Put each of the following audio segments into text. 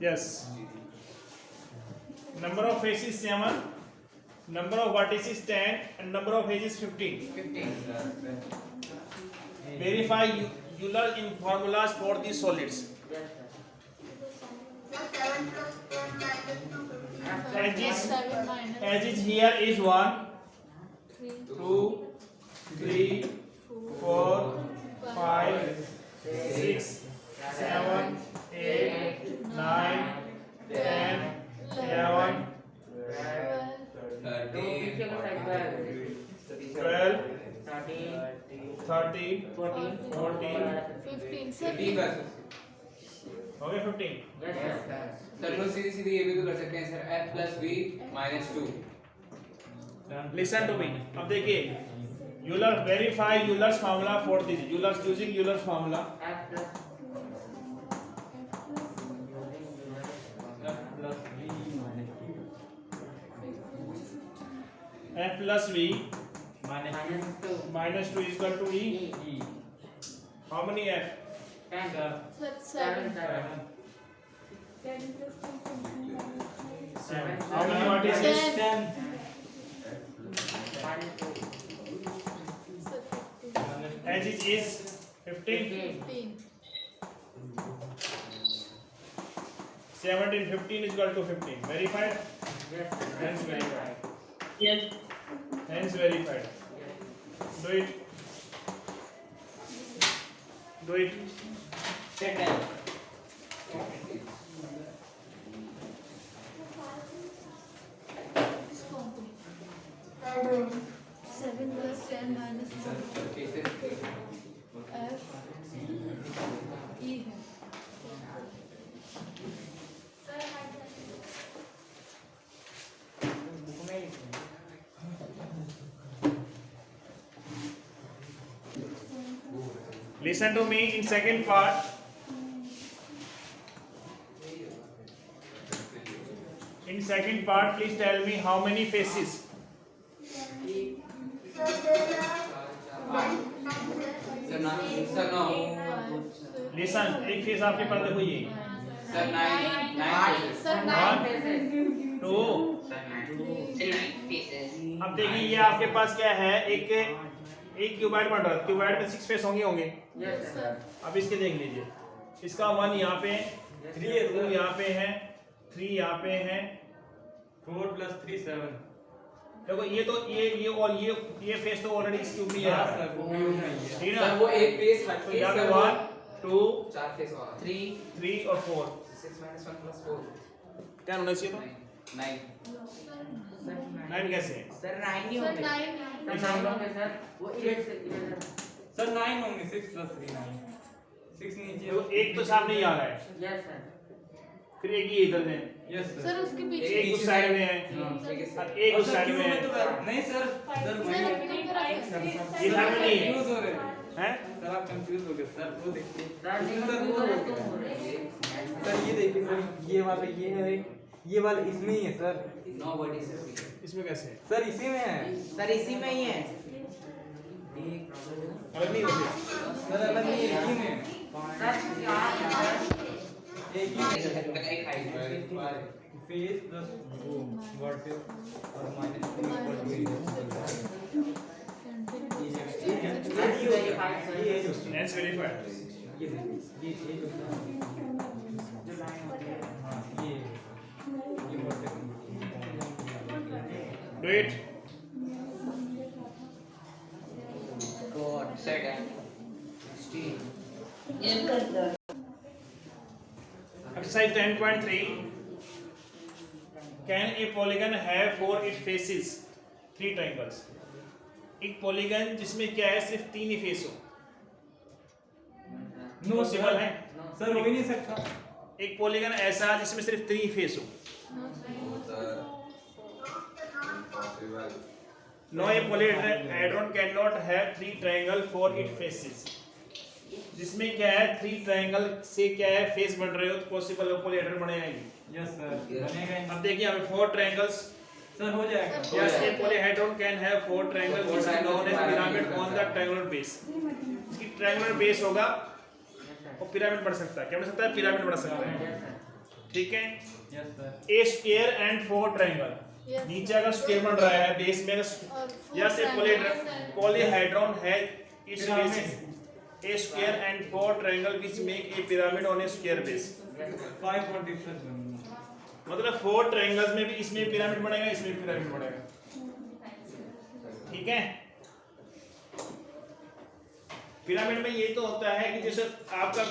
Yes. Number of faces 7, number of vertices 10, and number of edges 15. Verify Euler in formulas for these solids. Edges here is 1, 2, 3, 4, 5, 6, 7, 8, 9, 10, 11, 12, 13, 14, 15 हो गए 15. Sir लोग सीधी सीधी ये भी तो कर सकते हैं sir f plus v minus 2. Listen to me. अब देखिए Euler verify Euler's formula for this. Euler's using Euler's formula. F plus v minus 2 is equal to e. How many f? 7. How many vertices? 10. Edges is 15. 17, 15 is equal to 15. Verified? Hence verified. Yes. Hence verified. Do it. Do it. Set down. Seven plus 10 minus 1 F E है. Listen to me in second part. In second part, please tell me how many faces. Sir no Listen, एक face आपके पास देखो ये. Sir 9 Sir 9 2. अब देखिए ये आपके पास क्या है, एक क्यूबॉइड बन रहा है. क्यूबॉइड में 6 फेस होंगे. Yes sir. अब इसके देख लीजिए. इसका 1 यहाँ पे है, 2 यहाँ पे है, 3 यहाँ पे है, 4 plus 3 7. देखो ये तो ये और ये फेस तो ऑलरेडी इस क्यूब में है. ठीक है सर ना? वो एक फेस हट तो के यहाँ पे सर 1 2 चार फेस और 3 और 4 6 minus 1 plus 4 क्या होना चाहिए तो 9. 9 कैसे है? सर 9 नहीं Sir होंगे 9 सर वो 8 से सर 9 होंगे 6 plus 3 9. 6 नीचे. तो एक तो सामने ही आ रहा है, यस सर फिर एक ही इधर में, यस सर सर. उसके पीछे एक उस साइड में है और एक उस साइड में है. नहीं सर सर सर वही अपनी तरफ ये साइड में नहीं है, कंफ्यूज हो रहे हैं? सर. आप कंफ्यूज हो गए सर. वो देखिए सर नहीं सर वो हो गया. सर ये देखिए सर ये वाला ये है, ये वाला इसमें ही है सर. 9 वर्टिसेस इसमें कैसे है? सर इसी में है सर इसी में ही है अलग नहीं होती. सर. अलग नहीं एक ही में है. सर यहाँ एक ही फेस प्लस वो वर्टेक्स और माइनस 3 Hence verified. ये देखिए ये जो लाइन होती है हाँ ये vertex. Do it. God set है Exercise 10.3. Can a polygon have 4 its faces? 3 triangles. एक पॉलीगन जिसमें क्या है सिर्फ 3 ही फेस हो. पॉसिबल है? सर हो ही नहीं सकता. एक पॉलीगन ऐसा जिसमें सिर्फ 3 फेस हो. No, a polyhedron cannot have 3 triangle for its faces. जिसमें क्या है 3 ट्रायंगल से क्या है फेस बन रहे हो तो पॉसिबल है पॉलीहेड्रन बनेगा ही. यस सर बनेगा. अब देखिए हमें 4 ट्रायंगल्स. सर हो जाएगा. Yes, a polyhedron can have 4 triangles which is known as pyramid on the triangular base. इसकी ट्रायंगुलर बेस होगा और पिरामिड बन सकता है. क्या बन सकता है? पिरामिड बन सकता है. ठीक है। Yes, sir. A square and 4 triangle, Yes, नीचे अगर स्क्वायर बन रहा है बेस में और या से पॉलीहाइड्रोन है it's Pyramid. Basis A square and 4 triangle which make a pyramid on A square base. 5 और difference बनेगा। मतलब 4 ट्रायंगल्स में भी इसमें पिरामिड बनेगा, इसमें भी पिरामिड बनेगा, ठीक है। पिरामिड में ये तो होता है कि जैसे आपका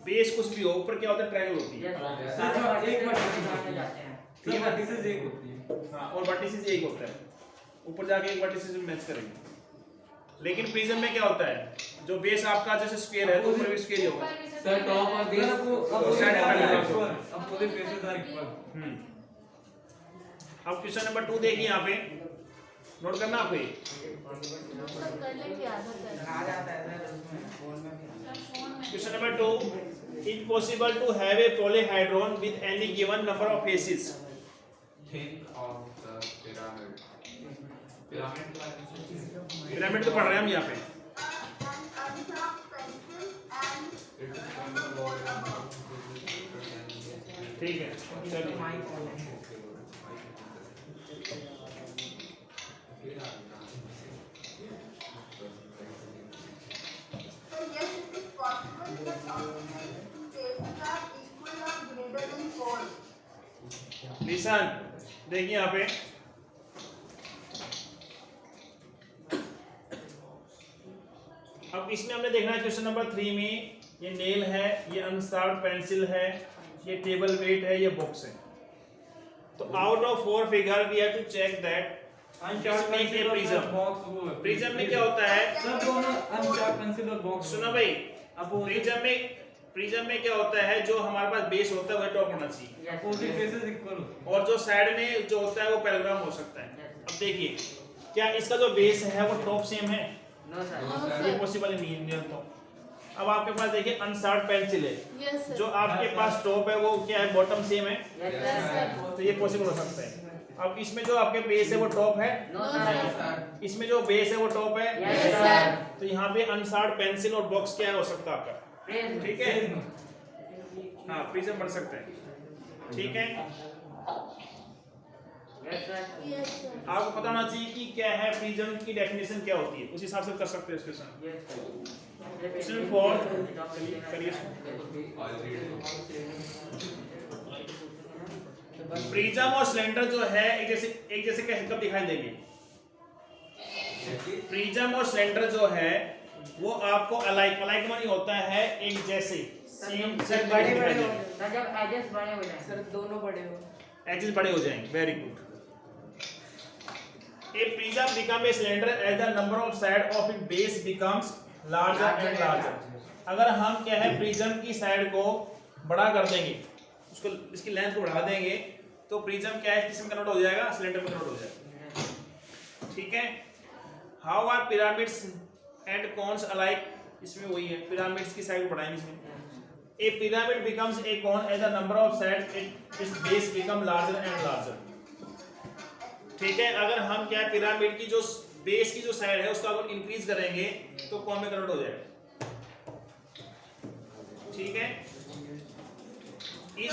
बेस कुछ भी हो, ऊपर क्या होता है, ट्रायंगल होती है। सर, एक vertices एक होती है। हाँ, और वर्टिसेस एक होता है, ऊपर जाके एक वर्टिसेस में मैच करेंगे। लेकिन प्रिज्म में क्या होता है, जो बेस आपका जैसे स्क्वायर है तो ऊपर भी स्क्वायर ही होगा। सर टॉप और base opposite faces are equal. अब क्वेश्चन नंबर 2 देखिए, यहाँ पे नोट करना आपको ये। कर लेंगे आधा कर। आ जाता है सर उसमें फोन में भी। Question number 2, it possible to have a polyhedron with any given number of faces. think of the pyramid. Pyramid तो पढ़ रहे हैं हम यहाँ पे। ठीक है, चलिए। लिसन, देखिए यहाँ पे अब इसमें हमने देखना है क्वेश्चन नंबर 3 में, ये नेल है, ये अनशार्प पेंसिल है, ये टेबल वेट है, ये बॉक्स है। तो out of 4 figure we have to check that Unsharp pencil और prism. box वो है। प्रिज्म में क्या होता है, सर दोनों unsharp pencil और box। सुनो भाई, Opposite प्रिज्म में क्या होता है, जो हमारे पास बेस होता है वह टॉप होना चाहिए, faces equal होते और जो साइड में जो होता है वो पैराग्राफ हो सकता है। अब देखिए, क्या इसका जो बेस है वो टॉप सेम है? No sir. ये पॉसिबल नहीं है। तो अब आपके पास देखिए अनशार्प पेंसिल है, Yes, sir. जो आपके पास टॉप है वो क्या है, बॉटम सेम है, Yes, sir. तो ये पॉसिबल हो सकता है। अब इसमें जो आपके बेस है वो टॉप है, No, sir. इसमें जो बेस है वो टॉप है, Yes, sir. तो यहाँ पे अनशार्प पेंसिल और बॉक्स क्या हो सकता है आपका, ठीक है। हाँ, प्रिज्म बन सकता है, ठीक है। Yes, sir. आपको पता होना चाहिए कि क्या है प्रिज्म की डेफिनेशन क्या होती है, उस हिसाब से कर सकते हैं क्वेश्चन। क्वेश्चन 4 करिए। प्रिज्म और सिलेंडर जो है एक जैसे कब दिखाई देंगे। प्रिज्म और सिलेंडर जो है वो आपको अलाइक मानी होता है एक जैसे, सेम बड़े बड़े हो जब एजेस बड़े हो जाए सर दोनों बड़े हो। एजेस बड़े हो जाएंगे, very good. A prism become a cylinder as the number of side of its base becomes larger and larger. अगर हम क्या है प्रिज्म की साइड को बड़ा कर देंगे, उसको इसकी लेंथ को बढ़ा देंगे, तो प्रिज्म क्या है किसमें कन्वर्ट हो जाएगा, सिलेंडर में कन्वर्ट हो जाएगा, ठीक है। How are pyramids and cones alike, इसमें वही है, पिरामिड्स की साइड को बढ़ाएंगे इसमें। A pyramid becomes a cone as the number of sides its base become larger and larger. ठीक है, अगर हम क्या पिरामिड की जो बेस की जो साइड है उसका अगर इंक्रीज करेंगे तो कौन में कन्वर्ट हो जाएगा, ठीक है। इस